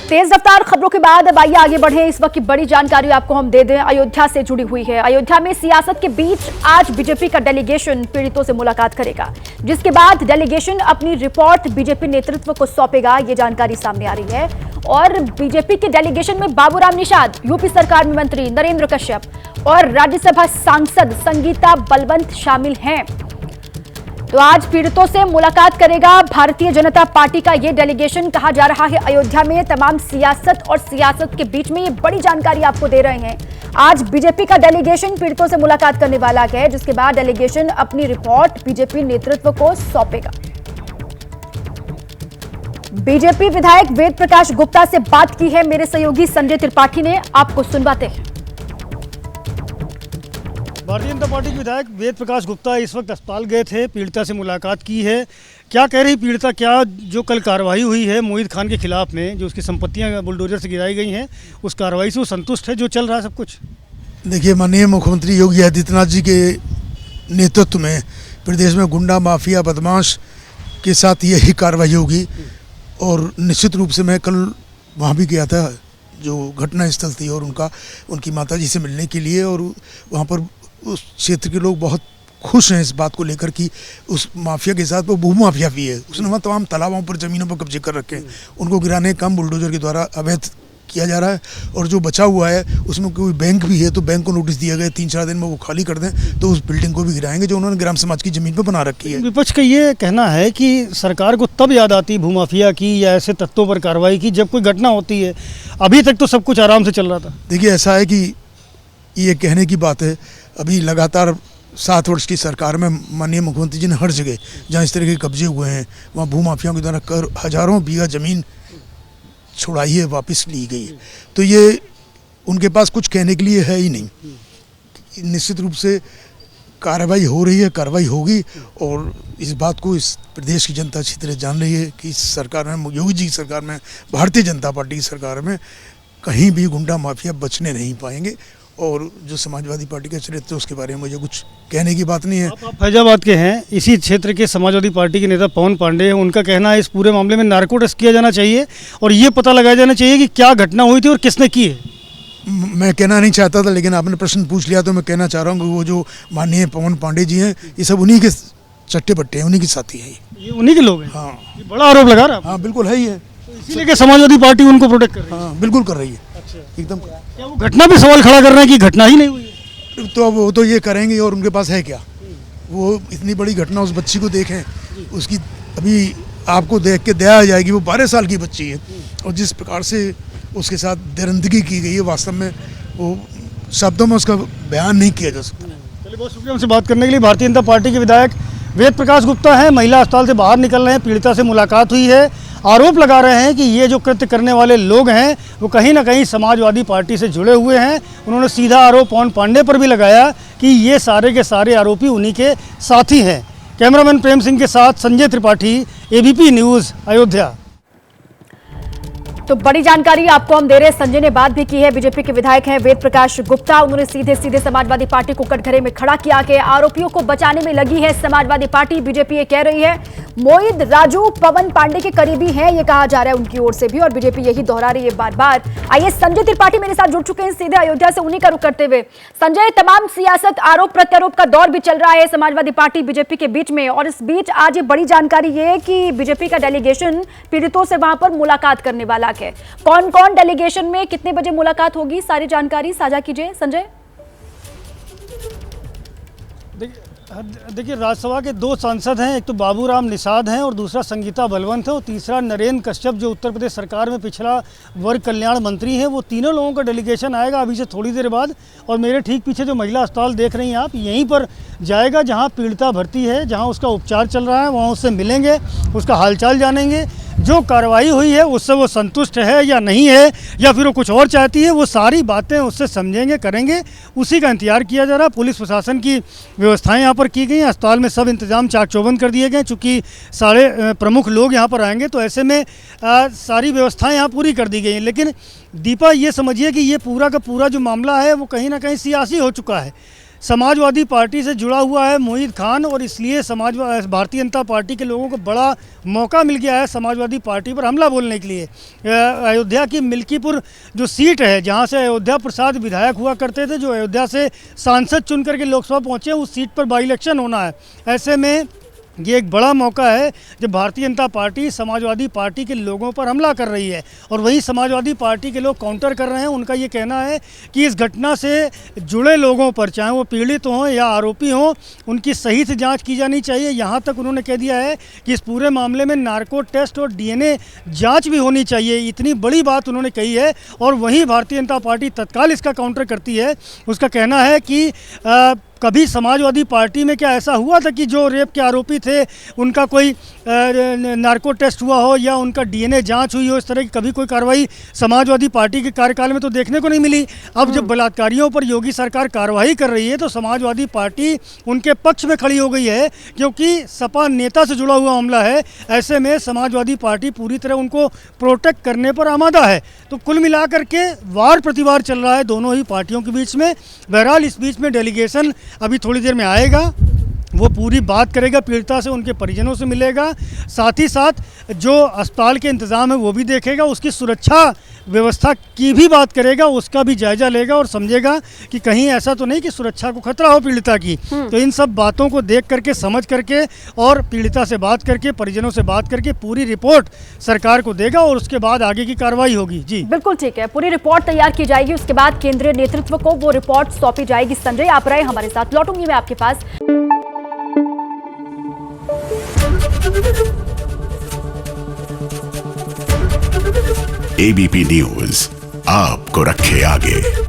तेज रफ्तार खबरों के बाद अब आइए आगे बढ़े। इस वक्त की बड़ी जानकारी आपको हम दे दें, अयोध्या से जुड़ी हुई है। अयोध्या में सियासत के बीच आज बीजेपी का डेलीगेशन पीड़ितों से मुलाकात करेगा, जिसके बाद डेलीगेशन अपनी रिपोर्ट बीजेपी नेतृत्व को सौंपेगा। ये जानकारी सामने आ रही है। और बीजेपी के डेलीगेशन में बाबूराम निषाद, यूपी सरकार में मंत्री नरेंद्र कश्यप और राज्यसभा सांसद संगीता बलवंत शामिल हैं। तो आज पीड़ितों से मुलाकात करेगा भारतीय जनता पार्टी का ये डेलीगेशन। कहा जा रहा है अयोध्या में तमाम सियासत और सियासत के बीच में ये बड़ी जानकारी आपको दे रहे हैं। आज बीजेपी का डेलीगेशन पीड़ितों से मुलाकात करने वाला है, जिसके बाद डेलीगेशन अपनी रिपोर्ट बीजेपी नेतृत्व को सौंपेगा। बीजेपी विधायक वेद प्रकाश गुप्ता से बात की है मेरे सहयोगी संजय त्रिपाठी ने, आपको सुनवाते हैं। भारतीय जनता पार्टी के विधायक वेद प्रकाश गुप्ता इस वक्त अस्पताल गए थे, पीड़िता से मुलाकात की है। क्या कह रही पीड़िता, क्या जो कल कार्रवाई हुई है मोहित खान के खिलाफ में, जो उसकी संपत्तियां बुलडोजर से गिराई गई हैं, उस कार्रवाई से वो संतुष्ट है? जो चल रहा है सब कुछ, देखिए, माननीय मुख्यमंत्री योगी आदित्यनाथ जी के नेतृत्व में प्रदेश में गुंडा माफिया बदमाश के साथ यही कार्रवाई होगी। और निश्चित रूप से मैं कल वहाँ भी गया था जो घटना स्थल थी, और उनकी माता जी से मिलने के लिए, और वहाँ पर उस क्षेत्र के लोग बहुत खुश हैं इस बात को लेकर कि उस माफिया के साथ वो भू माफिया भी है। उसने वहाँ तमाम तालाबों पर, ज़मीनों पर कब्जे कर रखे हैं। उनको गिराने का काम बुलडोजर के द्वारा अवैध किया जा रहा है। और जो बचा हुआ है उसमें कोई बैंक भी है, तो बैंक को नोटिस दिया गया 3-4 दिन में वो खाली कर दें, तो उस बिल्डिंग को भी गिराएंगे जो उन्होंने ग्राम समाज की ज़मीन पर बना रखी है। विपक्ष का ये कहना है कि सरकार को तब याद आती भूमाफिया की या ऐसे तत्वों पर कार्रवाई की जब कोई घटना होती है। अभी तक तो सब कुछ आराम से चल रहा था। देखिए, ऐसा है कि ये कहने की बात है, अभी लगातार 7 वर्ष की सरकार में माननीय मुख्यमंत्री जी ने हर जगह जहाँ इस तरह के कब्जे हुए हैं वहाँ भू माफियाओं के द्वारा कर हजारों बीघा ज़मीन छुड़ाई है, वापस ली गई है। तो ये उनके पास कुछ कहने के लिए है ही नहीं। निश्चित रूप से कार्रवाई हो रही है, कार्रवाई होगी। और इस बात को इस प्रदेश की जनता अच्छी तरह जान रही है कि इस सरकार में, योगी जी की सरकार में, भारतीय जनता पार्टी की सरकार में कहीं भी गुंडा माफिया बचने नहीं पाएंगे। और जो समाजवादी पार्टी का चरित्र है उसके बारे में मुझे कुछ कहने की बात नहीं है। आप फैजाबाद के हैं, इसी क्षेत्र के समाजवादी पार्टी के नेता पवन पांडे हैं। उनका कहना है इस पूरे मामले में नार्को टेस्ट किया जाना चाहिए और ये पता लगाया जाना चाहिए कि क्या घटना हुई थी और किसने की है। मैं कहना नहीं चाहता था, लेकिन आपने प्रश्न पूछ लिया तो मैं कहना चाह रहा हूँ कि वो जो माननीय पवन पांडे जी हैं, ये सब उन्हीं के चट्टे बट्टे हैं, उन्हीं के साथी हैं। ये उन्हीं के लोग हैं? हाँ, ये बड़ा आरोप लगा रहा है। हाँ बिल्कुल है ही है। इसीलिए कि समाजवादी पार्टी उनको प्रोटेक्ट कर रही है। हाँ बिल्कुल कर रही है। अच्छा, एकदम। क्या वो घटना पे सवाल खड़ा कर रहे हैं कि घटना ही नहीं हुई है? तो अब वो तो ये करेंगे, और उनके पास है क्या? वो इतनी बड़ी घटना उस बच्ची को देखें, उसकी अभी आपको देख के दया आ जाएगी। वो 12 साल की बच्ची है और जिस प्रकार से उसके साथ दरिंदगी की गई है, वास्तव में वो शब्दों में उसका बयान नहीं किया जा सकता। चलिए, बहुत शुक्रिया हमसे बात करने के लिए। भारतीय जनता पार्टी के विधायक वेद प्रकाश गुप्ता हैं, महिला अस्पताल से बाहर निकल रहे हैं, पीड़िता से मुलाकात हुई है। आरोप लगा रहे हैं कि ये जो कृत्य करने वाले लोग हैं वो कहीं ना कहीं समाजवादी पार्टी से जुड़े हुए हैं। उन्होंने सीधा आरोप पवन पांडे पर भी लगाया कि ये सारे के सारे आरोपी उन्हीं के साथी हैं। कैमरामैन प्रेम सिंह के साथ संजय त्रिपाठी, एबीपी न्यूज़, अयोध्या। तो बड़ी जानकारी आपको हम दे रहे हैं। संजय ने बात भी की है, बीजेपी के विधायक हैं वेद प्रकाश गुप्ता। उन्होंने सीधे सीधे समाजवादी पार्टी को कटघरे में खड़ा किया कि आरोपियों को बचाने में लगी है समाजवादी पार्टी। बीजेपी ये कह रही है मोहित राजू पवन पांडे के करीबी हैं, ये कहा जा रहा है उनकी ओर से भी, और बीजेपी यही दोहरा रही है बार बार। आइए, संजय त्रिपाठी मेरे साथ जुड़ चुके हैं सीधे अयोध्या से, उन्हीं का रुख करते हुए। संजय, तमाम सियासत, आरोप प्रत्यारोप का दौर भी चल रहा है समाजवादी पार्टी बीजेपी के बीच में, और इस बीच आज ये बड़ी जानकारी ये है कि बीजेपी का डेलीगेशन पीड़ितों से वहां पर मुलाकात करने वाला है। कौन कौन डेलीगेशन में, कितने बजे मुलाकात होगी, सारी जानकारी साझा कीजिए संजय। देखिए, राज्यसभा के 2 सांसद हैं, एक तो बाबूराम निषाद हैं और दूसरा संगीता बलवंत है, और तीसरा नरेंद्र कश्यप जो उत्तर प्रदेश सरकार में पिछड़ा वर्ग कल्याण मंत्री हैं। वो तीनों लोगों का डेलीगेशन आएगा अभी से थोड़ी देर बाद। और मेरे ठीक पीछे जो महिला अस्पताल देख रही हैं आप, यहीं पर जाएगा जहां पीड़िता भर्ती है, जहां उसका उपचार चल रहा है। वहां उससे मिलेंगे, उसका हालचाल जानेंगे, जो कार्रवाई हुई है उससे वो संतुष्ट है या नहीं है, या फिर वो कुछ और चाहती है, वो सारी बातें उससे समझेंगे, करेंगे। उसी का इंतजार किया जा रहा है। पुलिस प्रशासन की व्यवस्थाएं यहाँ पर की गई हैं, अस्पताल में सब इंतजाम चाक चौबंद कर दिए गए। चूँकि सारे प्रमुख लोग यहाँ पर आएंगे तो ऐसे में सारी व्यवस्थाएं यहाँ पूरी कर दी गई हैं। लेकिन दीपा, ये समझिए कि ये पूरा का पूरा जो मामला है वो कहीं ना कहीं सियासी हो चुका है। समाजवादी पार्टी से जुड़ा हुआ है मोहित खान, और इसलिए भारतीय जनता पार्टी के लोगों को बड़ा मौका मिल गया है समाजवादी पार्टी पर हमला बोलने के लिए। अयोध्या की मिल्कीपुर जो सीट है, जहां से अयोध्या प्रसाद विधायक हुआ करते थे, जो अयोध्या से सांसद चुन करके लोकसभा पहुंचे, उस सीट पर बाई इलेक्शन होना है। ऐसे में ये एक बड़ा मौका है जब भारतीय जनता पार्टी समाजवादी पार्टी के लोगों पर हमला कर रही है, और वहीं समाजवादी पार्टी के लोग काउंटर कर रहे हैं। उनका ये कहना है कि इस घटना से जुड़े लोगों पर, चाहे वो पीड़ित हों या आरोपी हों, उनकी सही से जांच की जानी चाहिए। यहाँ तक उन्होंने कह दिया है कि इस पूरे मामले में नार्को टेस्ट और DNA जाँच भी होनी चाहिए। इतनी बड़ी बात उन्होंने कही है, और वहीं भारतीय जनता पार्टी तत्काल इसका काउंटर करती है। उसका कहना है कि कभी समाजवादी पार्टी में क्या ऐसा हुआ था कि जो रेप के आरोपी थे उनका कोई नार्को टेस्ट हुआ हो या उनका DNA जांच हुई हो? इस तरह की कभी कोई कार्रवाई समाजवादी पार्टी के कार्यकाल में तो देखने को नहीं मिली। अब जब बलात्कारियों पर योगी सरकार कार्रवाई कर रही है तो समाजवादी पार्टी उनके पक्ष में खड़ी हो गई है, क्योंकि सपा नेता से जुड़ा हुआ मामला है। ऐसे में समाजवादी पार्टी पूरी तरह उनको प्रोटेक्ट करने पर आमादा है। तो कुल मिलाकर के वार प्रतिवार चल रहा है दोनों ही पार्टियों के बीच में। बहरहाल इस बीच में डेलीगेशन अभी थोड़ी देर में आएगा, वो पूरी बात करेगा, पीड़िता से, उनके परिजनों से मिलेगा, साथ ही साथ जो अस्पताल के इंतज़ाम है वो भी देखेगा, उसकी सुरक्षा व्यवस्था की भी बात करेगा, उसका भी जायजा लेगा और समझेगा कि कहीं ऐसा तो नहीं कि सुरक्षा को खतरा हो पीड़िता की। तो इन सब बातों को देख करके, समझ करके और पीड़िता से बात करके, परिजनों से बात करके पूरी रिपोर्ट सरकार को देगा, और उसके बाद आगे की कार्रवाई होगी। जी बिल्कुल ठीक है, पूरी रिपोर्ट तैयार की जाएगी, उसके बाद केंद्रीय नेतृत्व को वो रिपोर्ट सौंपी जाएगी। संजय, आप रहे हमारे साथ, लौटूंगी मैं आपके पास। ABP न्यूज आपको रखे आगे।